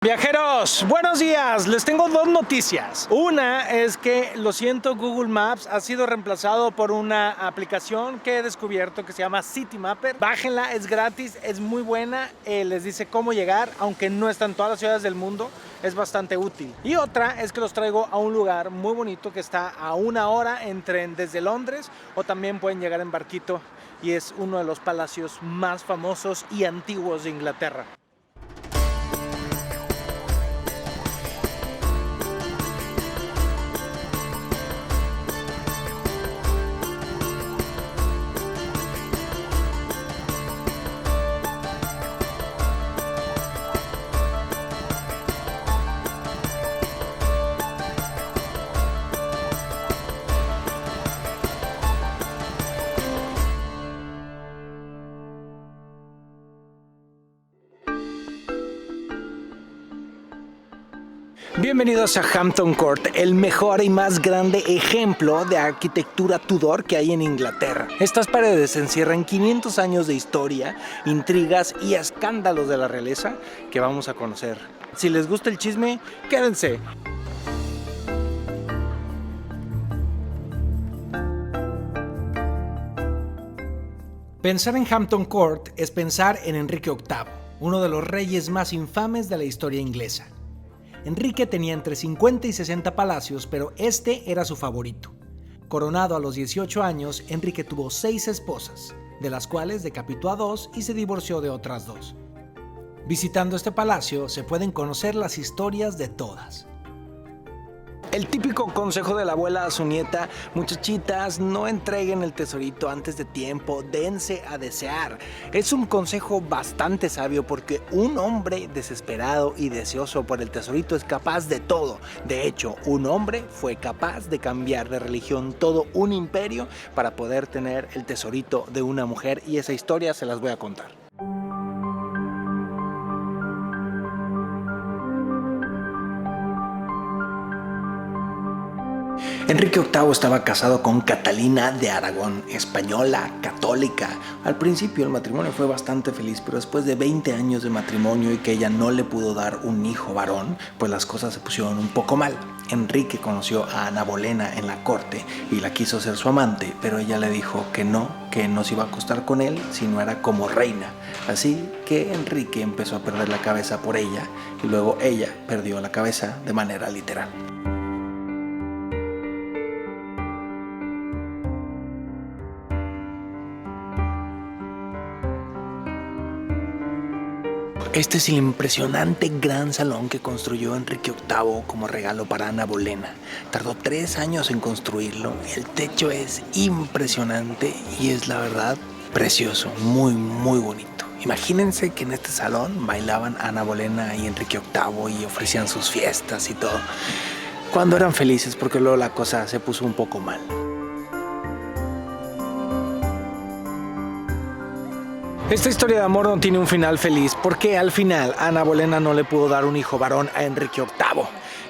Viajeros, buenos días. Les tengo dos noticias. Una es que, lo siento, Google Maps ha sido reemplazado por una aplicación que he descubierto que se llama Citymapper. Bájenla, es gratis, es muy buena. Les dice cómo llegar, aunque no está en todas las ciudades del mundo. Es bastante útil. Y otra es que los traigo a un lugar muy bonito que está a 1 hora en tren desde Londres, o también pueden llegar en barquito, y es uno de los palacios más famosos y antiguos de Inglaterra. Bienvenidos a Hampton Court, el mejor y más grande ejemplo de arquitectura Tudor que hay en Inglaterra. Estas paredes encierran 500 años de historia, intrigas y escándalos de la realeza que vamos a conocer. Si les gusta el chisme, quédense. Pensar en Hampton Court es pensar en Enrique VIII, uno de los reyes más infames de la historia inglesa. Enrique tenía entre 50 y 60 palacios, pero este era su favorito. Coronado a los 18 años, Enrique tuvo 6 esposas, de las cuales decapitó a 2 y se divorció de otras 2. Visitando este palacio se pueden conocer las historias de todas. El típico consejo de la abuela a su nieta: muchachitas, no entreguen el tesorito antes de tiempo, dense a desear. Es un consejo bastante sabio porque un hombre desesperado y deseoso por el tesorito es capaz de todo. De hecho, un hombre fue capaz de cambiar de religión todo un imperio para poder tener el tesorito de una mujer, y esa historia se las voy a contar. Enrique VIII estaba casado con Catalina de Aragón, española, católica. Al principio el matrimonio fue bastante feliz, pero después de 20 años de matrimonio y que ella no le pudo dar un hijo varón, pues las cosas se pusieron un poco mal. Enrique conoció a Ana Bolena en la corte y la quiso ser su amante, pero ella le dijo que no se iba a acostar con él si no era como reina. Así que Enrique empezó a perder la cabeza por ella, y luego ella perdió la cabeza de manera literal. Este es el impresionante gran salón que construyó Enrique VIII como regalo para Ana Bolena. Tardó 3 años en construirlo. El techo es impresionante y es, la verdad, precioso, muy bonito. Imagínense que en este salón bailaban Ana Bolena y Enrique VIII y ofrecían sus fiestas y todo, cuando eran felices, porque luego la cosa se puso un poco mal. Esta historia de amor no tiene un final feliz, porque al final Ana Bolena no le pudo dar un hijo varón a Enrique VIII.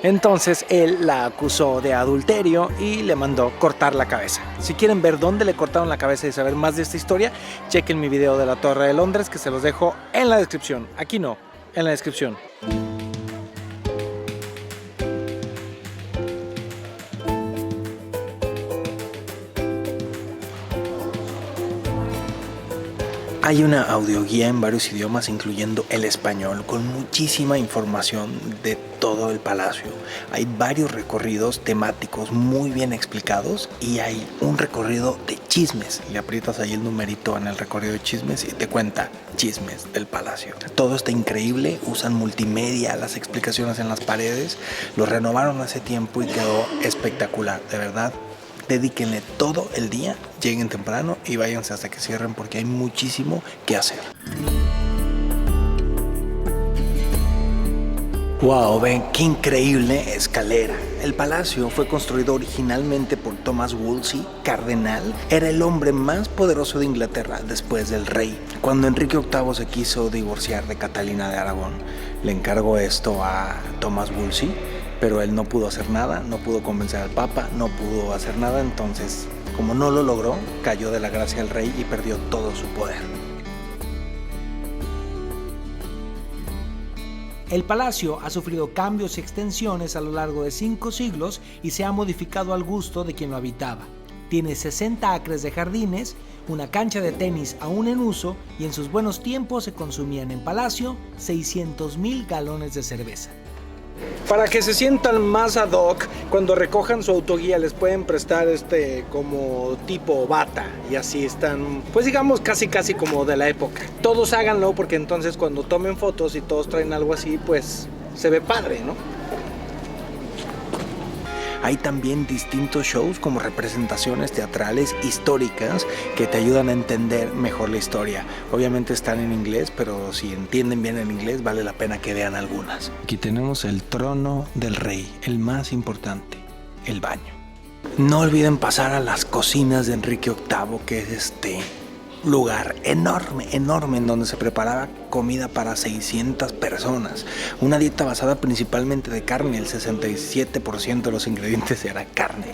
Entonces él la acusó de adulterio y le mandó cortar la cabeza. Si quieren ver dónde le cortaron la cabeza y saber más de esta historia, chequen mi video de la Torre de Londres, que se los dejo en la descripción. Aquí no, en la descripción. Hay una audioguía en varios idiomas, incluyendo el español, con muchísima información de todo el palacio. Hay varios recorridos temáticos muy bien explicados y hay un recorrido de chismes. Le aprietas ahí el numerito en el recorrido de chismes y te cuenta chismes del palacio. Todo está increíble, usan multimedia, las explicaciones en las paredes. Lo renovaron hace tiempo y quedó espectacular, de verdad. Dedíquenle todo el día, lleguen temprano y váyanse hasta que cierren, porque hay muchísimo que hacer. ¡Wow! Ven qué increíble escalera. El palacio fue construido originalmente por Thomas Wolsey, cardenal. Era el hombre más poderoso de Inglaterra después del rey. Cuando Enrique VIII se quiso divorciar de Catalina de Aragón, le encargó esto a Thomas Wolsey, pero él no pudo hacer nada, no pudo convencer al Papa, no pudo hacer nada. Entonces, como no lo logró, cayó de la gracia del rey y perdió todo su poder. El palacio ha sufrido cambios y extensiones a lo largo de 5 siglos y se ha modificado al gusto de quien lo habitaba. Tiene 60 acres de jardines, una cancha de tenis aún en uso y en sus buenos tiempos se consumían en palacio 600,000 galones de cerveza. Para que se sientan más ad hoc, cuando recojan su autoguía les pueden prestar como tipo bata y así están, pues digamos casi como de la época. Todos háganlo porque entonces cuando tomen fotos y todos traen algo así, pues se ve padre, ¿no? Hay también distintos shows como representaciones teatrales históricas que te ayudan a entender mejor la historia. Obviamente están en inglés, pero si entienden bien el inglés vale la pena que vean algunas. Aquí tenemos el trono del rey, el más importante, el baño. No olviden pasar a las cocinas de Enrique VIII, que es lugar enorme en donde se preparaba comida para 600 personas. Una dieta basada principalmente de carne, el 67% de los ingredientes era carne.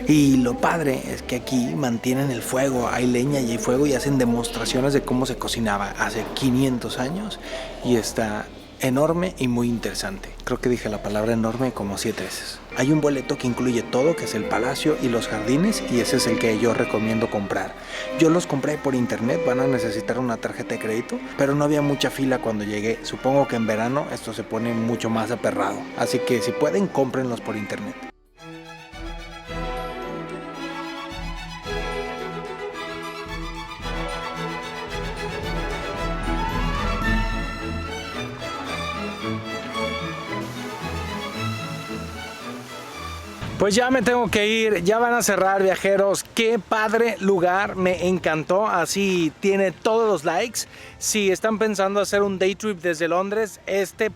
Y lo padre es que aquí mantienen el fuego, hay leña y hay fuego y hacen demostraciones de cómo se cocinaba hace 500 años y está enorme y muy interesante. Creo que dije la palabra enorme como 7 veces. Hay un boleto que incluye todo, que es el palacio y los jardines, y ese es el que yo recomiendo comprar. Yo los compré por internet, van a necesitar una tarjeta de crédito, pero no había mucha fila cuando llegué. Supongo que en verano esto se pone mucho más aperrado, así que si pueden, cómprenlos por internet. Pues ya me tengo que ir, ya van a cerrar, viajeros. Qué padre lugar, me encantó, así tiene todos los likes. Si están pensando hacer un day trip desde Londres,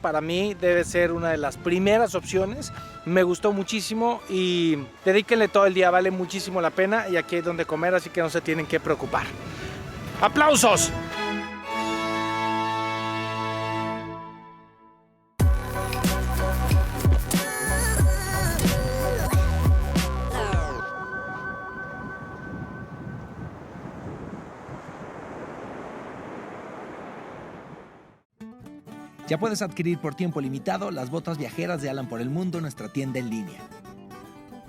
para mí debe ser una de las primeras opciones. Me gustó muchísimo y dedíquenle todo el día, vale muchísimo la pena y aquí hay donde comer, así que no se tienen que preocupar. ¡Aplausos! Ya puedes adquirir por tiempo limitado las botas viajeras de Alan por el Mundo en nuestra tienda en línea.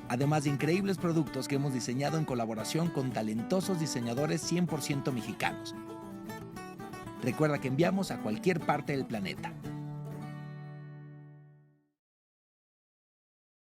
Además de increíbles productos que hemos diseñado en colaboración con talentosos diseñadores 100% mexicanos. Recuerda que enviamos a cualquier parte del planeta.